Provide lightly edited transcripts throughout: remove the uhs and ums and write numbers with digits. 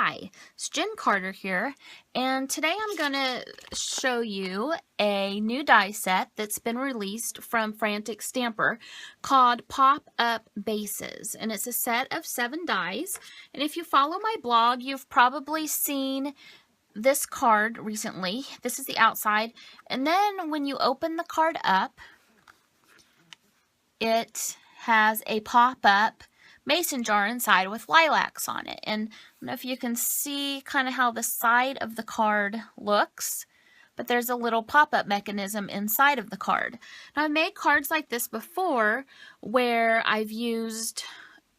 Hi, it's Jen Carter here, and today I'm going to show you a new die set that's been released from Frantic Stamper called Pop-Up Bases, and it's a set of 7 dies. And if you follow my blog, you've probably seen this card recently. This is the outside, and then when you open the card up, it has a pop-up mason jar inside with lilacs on it. And I don't know if you can see kind of how the side of the card looks, but there's a little pop-up mechanism inside of the card. Now, I've made cards like this before where I've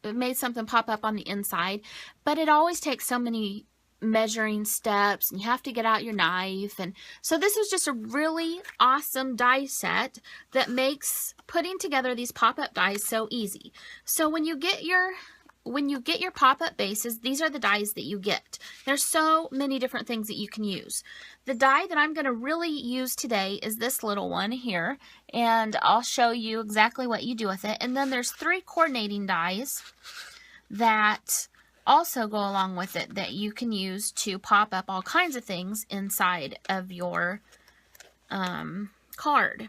made something pop up on the inside, but it always takes so many measuring steps and you have to get out your knife, and so this is just a really awesome die set that makes putting together these pop-up dies so easy. So when you get your pop-up bases, these are the dies that you get. There's so many different things that you can use. The die that I'm going to really use today is this little one here, and I'll show you exactly what you do with it. And then there's 3 coordinating dies that also go along with it that you can use to pop up all kinds of things inside of your card.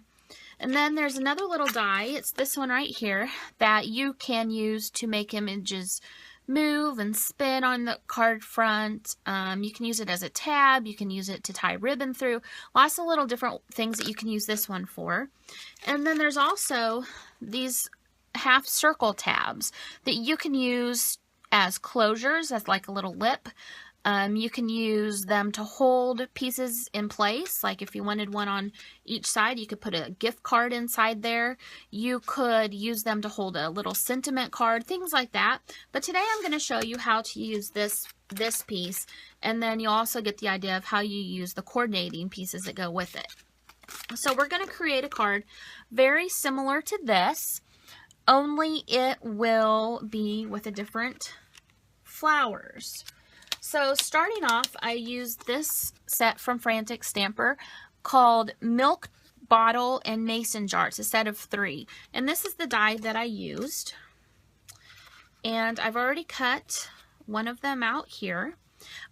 And then there's another little die, it's this one right here, that you can use to make images move and spin on the card front. You can use it as a tab, you can use it to tie ribbon through, lots of little different things that you can use this one for. And then there's also these half circle tabs that you can use as closures, as like a little lip. You can use them to hold pieces in place. Like if you wanted one on each side, you could put a gift card inside there. You could use them to hold a little sentiment card, things like that. But today I'm going to show you how to use this piece, and then you'll also get the idea of how you use the coordinating pieces that go with it. So we're going to create a card very similar to this, only it will be with a different flowers. So starting off, I used this set from Frantic Stamper called Milk Bottle and Mason Jar. It's a set of 3. And this is the die that I used. And I've already cut one of them out here.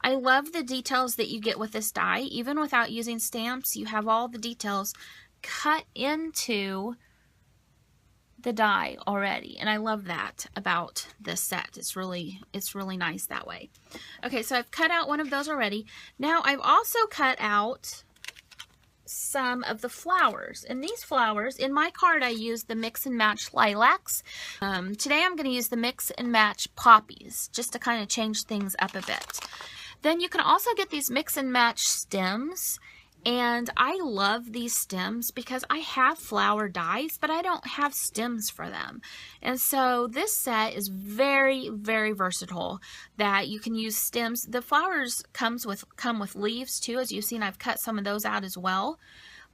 I love the details that you get with this die. Even without using stamps, you have all the details cut into the die already, and I love that about this set. It's really nice that way. Okay, so I've cut out one of those already. Now I've also cut out some of the flowers, and these flowers in my card I used the mix and match lilacs. Today I'm going to use the mix and match poppies just to kind of change things up a bit. Then you can also get these mix and match stems. And I love these stems because I have flower dies, but I don't have stems for them. And so this set is very, very versatile that you can use stems. The flowers come with leaves too. As you've seen, I've cut some of those out as well.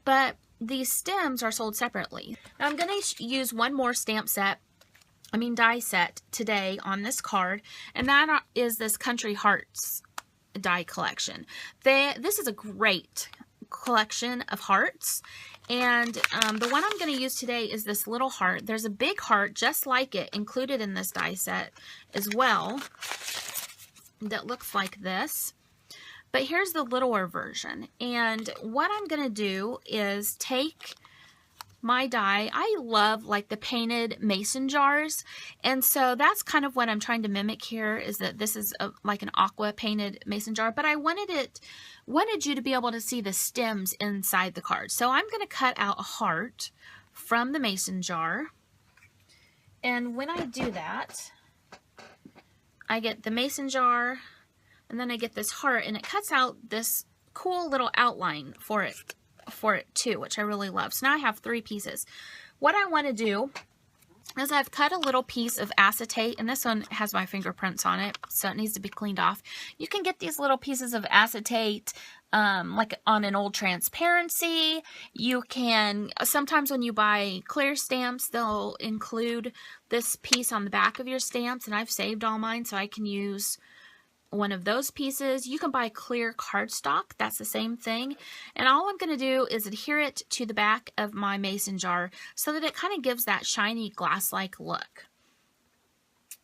But these stems are sold separately. Now I'm going to use one more die set today on this card, and that is this Country Hearts die collection. This is a great collection of hearts, and the one I'm going to use today is this little heart. There's a big heart just like it included in this die set as well that looks like this, but here's the littler version. And what I'm going to do is take my die. I love like the painted mason jars, and so that's kind of what I'm trying to mimic here, is that this is like an aqua painted mason jar, but I wanted you to be able to see the stems inside the card. So I'm going to cut out a heart from the mason jar, and when I do that, I get the mason jar, and then I get this heart, and it cuts out this cool little outline for it too, which I really love. So now I have 3 pieces. What I want to do is I've cut a little piece of acetate, and this one has my fingerprints on it, so it needs to be cleaned off. You can get these little pieces of acetate like on an old transparency. You can, sometimes when you buy clear stamps, they'll include this piece on the back of your stamps, and I've saved all mine so I can use one of those pieces. You can buy clear cardstock, that's the same thing, and all I'm going to do is adhere it to the back of my mason jar so that it kind of gives that shiny glass-like look.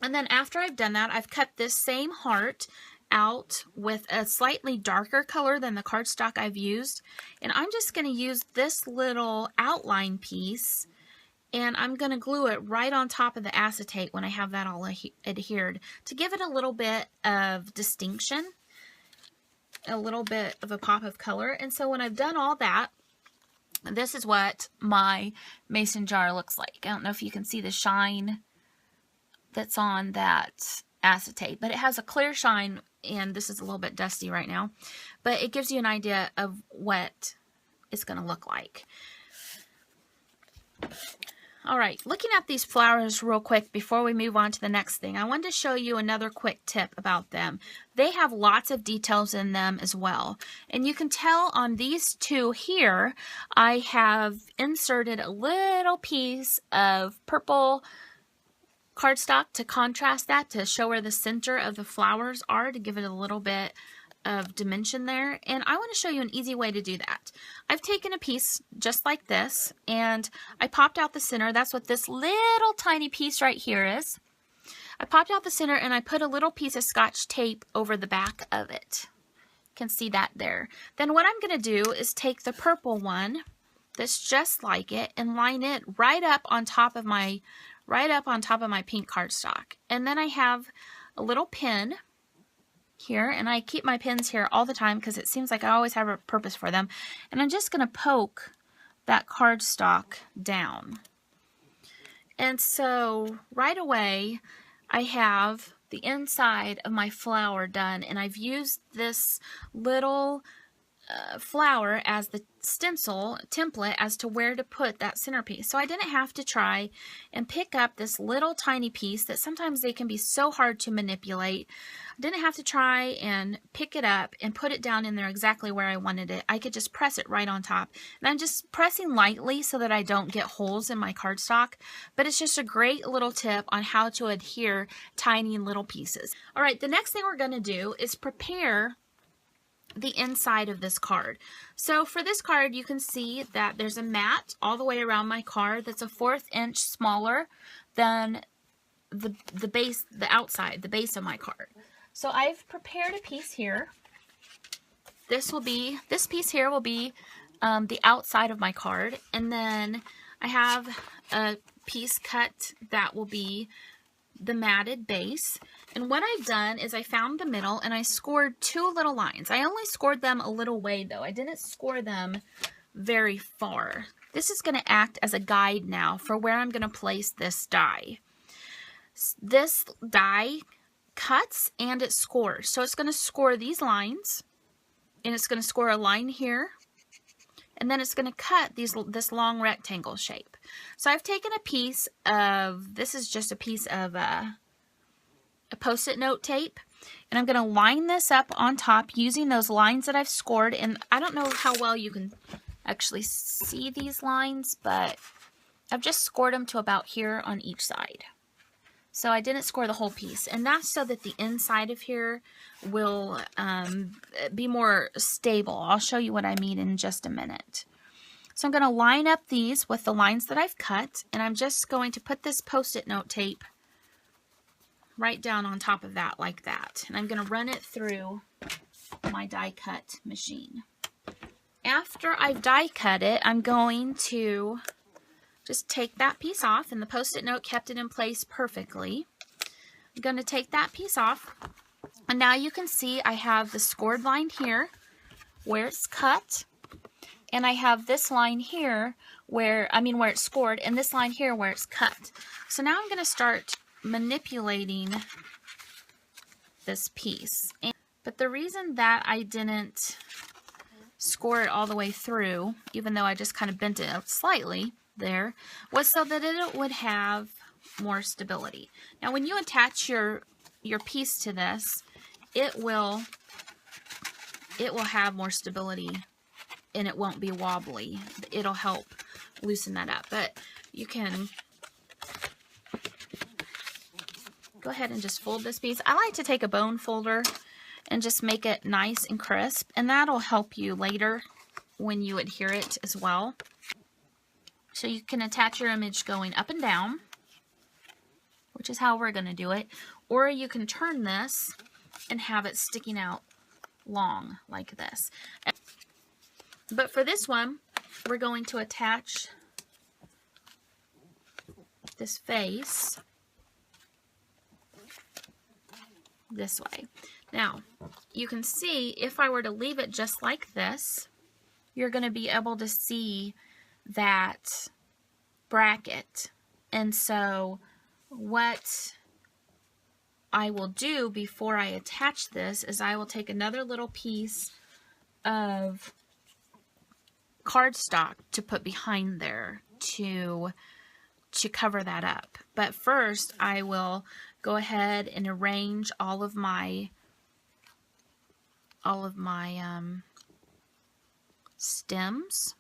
And then after I've done that, I've cut this same heart out with a slightly darker color than the cardstock I've used. And I'm just going to use this little outline piece, and I'm going to glue it right on top of the acetate when I have that all adhered to give it a little bit of distinction, a little bit of a pop of color. And so when I've done all that, this is what my mason jar looks like. I don't know if you can see the shine that's on that acetate, but it has a clear shine, and this is a little bit dusty right now, but it gives you an idea of what it's going to look like. All right, looking at these flowers real quick before we move on to the next thing, I wanted to show you another quick tip about them. They have lots of details in them as well. And you can tell on these two here, I have inserted a little piece of purple cardstock to contrast that, to show where the center of the flowers are, to give it a little bit of dimension there. And I want to show you an easy way to do that. I've taken a piece just like this, and I popped out the center. That's what this little tiny piece right here is. I popped out the center, and I put a little piece of Scotch tape over the back of it. You can see that there. Then what I'm going to do is take the purple one that's just like it and line it right up on top of my pink cardstock. And then I have a little pin here, and I keep my pins here all the time because it seems like I always have a purpose for them. And I'm just going to poke that cardstock down. And so right away I have the inside of my flower done, and I've used this little flower as the stencil template as to where to put that centerpiece. So I didn't have to try and pick up this little tiny piece that sometimes they can be so hard to manipulate. I didn't have to try and pick it up and put it down in there exactly where I wanted it. I could just press it right on top. And I'm just pressing lightly so that I don't get holes in my cardstock. But it's just a great little tip on how to adhere tiny little pieces. All right, the next thing we're going to do is prepare the inside of this card. So for this card, you can see that there's a mat all the way around my card that's a 1/4 inch smaller than the base, the outside, the base of my card. So I've prepared a piece here. This piece here will be the outside of my card, and then I have a piece cut that will be the matted base. And what I've done is I found the middle and I scored 2 little lines. I only scored them a little way though. I didn't score them very far. This is going to act as a guide now for where I'm going to place this die. This die cuts and it scores. So it's going to score these lines, and it's going to score a line here, and then it's going to cut this long rectangle shape. So I've taken a piece of, this is just a piece of a Post-it note tape, and I'm going to line this up on top using those lines that I've scored. And I don't know how well you can actually see these lines, but I've just scored them to about here on each side. So I didn't score the whole piece, and that's so that the inside of here will be more stable. I'll show you what I mean in just a minute. So I'm going to line up these with the lines that I've cut, and I'm just going to put this Post-it note tape right down on top of that like that. And I'm going to run it through my die cut machine. After I've die cut it, I'm going to just take that piece off, and the Post-it note kept it in place perfectly. I'm going to take that piece off, and now you can see I have the scored line here where it's cut, and I have this line here where it's scored, and this line here where it's cut. So now I'm going to start manipulating this piece. But the reason that I didn't score it all the way through, even though I just kind of bent it out slightly there, was so that it would have more stability. Now when you attach your piece to this, it will have more stability, and it won't be wobbly. It'll help loosen that up. But you can go ahead and just fold this piece. I like to take a bone folder and just make it nice and crisp, and that'll help you later when you adhere it as well. So you can attach your image going up and down, which is how we're going to do it. Or you can turn this and have it sticking out long like this. But for this one, we're going to attach this face this way. Now, you can see if I were to leave it just like this, you're going to be able to see that bracket. And so what I will do before I attach this is I will take another little piece of cardstock to put behind there to cover that up. But first I will go ahead and arrange all of my stems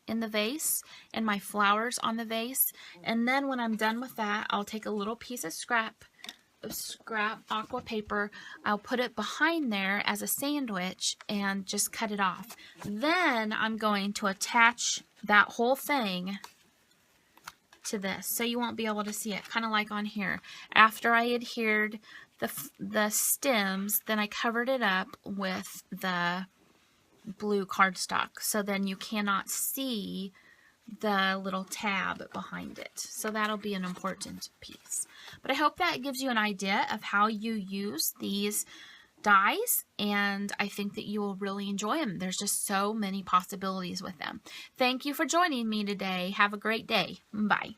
in the vase and my flowers on the vase, and then when I'm done with that, I'll take a little piece of scrap aqua paper, I'll put it behind there as a sandwich and just cut it off. Then I'm going to attach that whole thing to this, so you won't be able to see it, kind of like on here. After I adhered the stems, then I covered it up with the blue cardstock, so then you cannot see the little tab behind it. So that'll be an important piece. But I hope that gives you an idea of how you use these dies, and I think that you will really enjoy them. There's just so many possibilities with them. Thank you for joining me today. Have a great day. Bye.